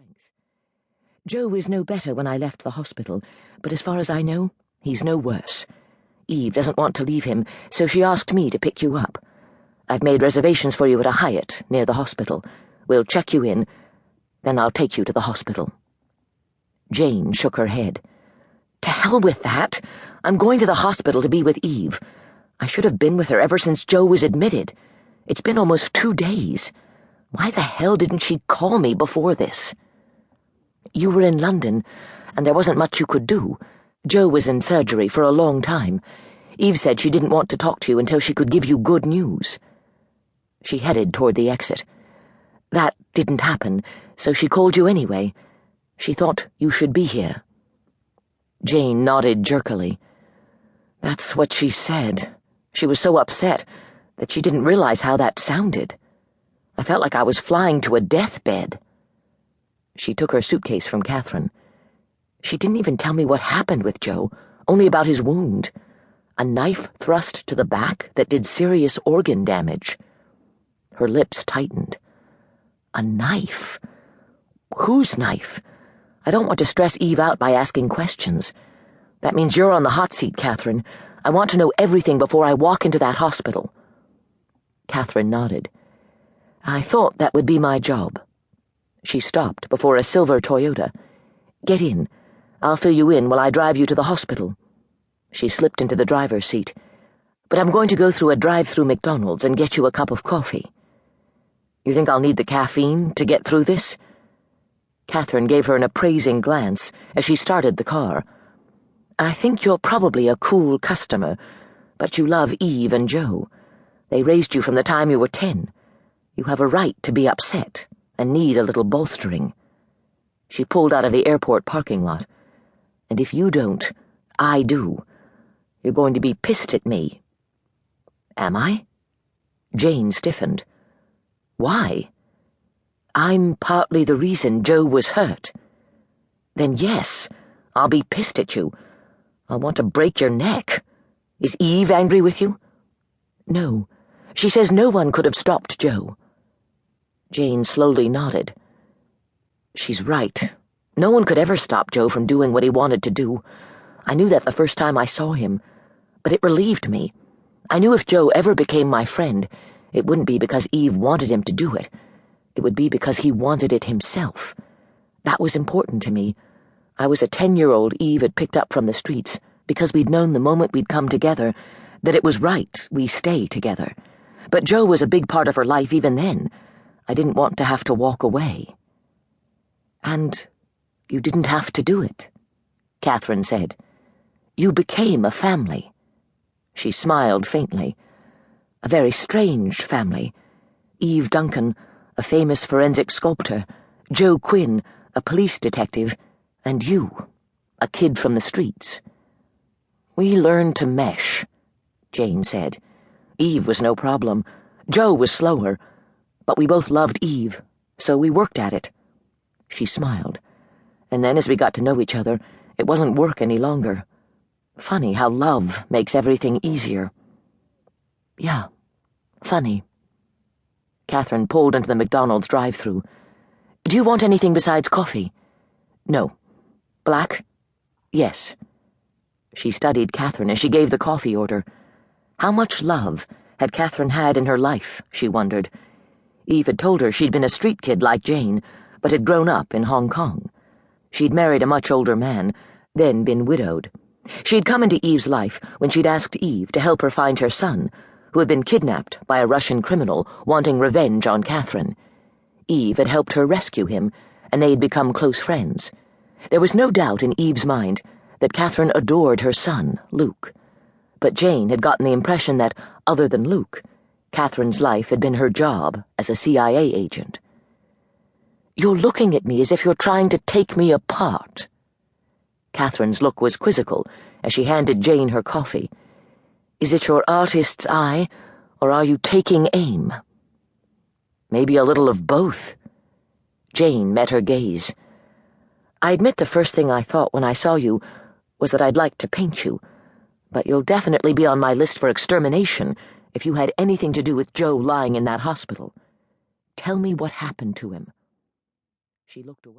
strength. Joe is no better when I left the hospital, but as far as I know, he's no worse. Eve doesn't want to leave him, so she asked me to pick you up. I've made reservations for you at a Hyatt near the hospital. We'll check you in, then I'll take you to the hospital. Jane shook her head. To hell with that! I'm going to the hospital to be with Eve. I should have been with her ever since Joe was admitted. It's been almost 2 days. Why the hell didn't she call me before this? You were in London, and there wasn't much you could do. Joe was in surgery for a long time. Eve said she didn't want to talk to you until she could give you good news. She headed toward the exit. That didn't happen, so she called you anyway. She thought you should be here. Jane nodded jerkily. That's what she said. She was so upset that she didn't realize how that sounded. I felt like I was flying to a deathbed. She took her suitcase from Catherine. She didn't even tell me what happened with Joe, only about his wound. A knife thrust to the back that did serious organ damage. Her lips tightened. A knife? Whose knife? I don't want to stress Eve out by asking questions. That means you're on the hot seat, Catherine. I want to know everything before I walk into that hospital. Catherine nodded. I thought that would be my job. She stopped before a silver Toyota. Get in. I'll fill you in while I drive you to the hospital. She slipped into the driver's seat. But I'm going to go through a drive-through McDonald's and get you a cup of coffee. You think I'll need the caffeine to get through this? Catherine gave her an appraising glance as she started the car. I think you're probably a cool customer, but you love Eve and Joe. They raised you from the time you were 10. You have a right to be upset and need a little bolstering. She pulled out of the airport parking lot. And if you don't, I do. You're going to be pissed at me. Am I? Jane stiffened. Why? I'm partly the reason Joe was hurt. Then yes, I'll be pissed at you. I'll want to break your neck. Is Eve angry with you? No. She says no one could have stopped Joe. Jane slowly nodded. She's right. No one could ever stop Joe from doing what he wanted to do. I knew that the first time I saw him, but it relieved me. I knew if Joe ever became my friend, it wouldn't be because Eve wanted him to do it. It would be because he wanted it himself. That was important to me. I was a 10-year-old Eve had picked up from the streets because we'd known the moment we'd come together that it was right we stay together. But Joe was a big part of her life even then. I didn't want to have to walk away. And you didn't have to do it, Catherine said. You became a family. She smiled faintly. A very strange family. Eve Duncan, a famous forensic sculptor, Joe Quinn, a police detective, and you, a kid from the streets. We learned to mesh, Jane said. Eve was no problem. Joe was slower. But we both loved Eve, so we worked at it. She smiled. And then as we got to know each other, it wasn't work any longer. Funny how love makes everything easier. Yeah, funny. Catherine pulled into the McDonald's drive-thru. Do you want anything besides coffee? No. Black? Yes. She studied Catherine as she gave the coffee order. How much love had Catherine had in her life, she wondered. Eve had told her she'd been a street kid like Jane, but had grown up in Hong Kong. She'd married a much older man, then been widowed. She'd come into Eve's life when she'd asked Eve to help her find her son, who had been kidnapped by a Russian criminal wanting revenge on Catherine. Eve had helped her rescue him, and they had become close friends. There was no doubt in Eve's mind that Catherine adored her son, Luke. But Jane had gotten the impression that, other than Luke, Catherine's life had been her job as a CIA agent. You're looking at me as if you're trying to take me apart. Catherine's look was quizzical as she handed Jane her coffee. Is it your artist's eye, or are you taking aim? Maybe a little of both. Jane met her gaze. I admit the first thing I thought when I saw you was that I'd like to paint you, but you'll definitely be on my list for extermination if you had anything to do with Joe lying in that hospital. Tell me what happened to him. She looked away.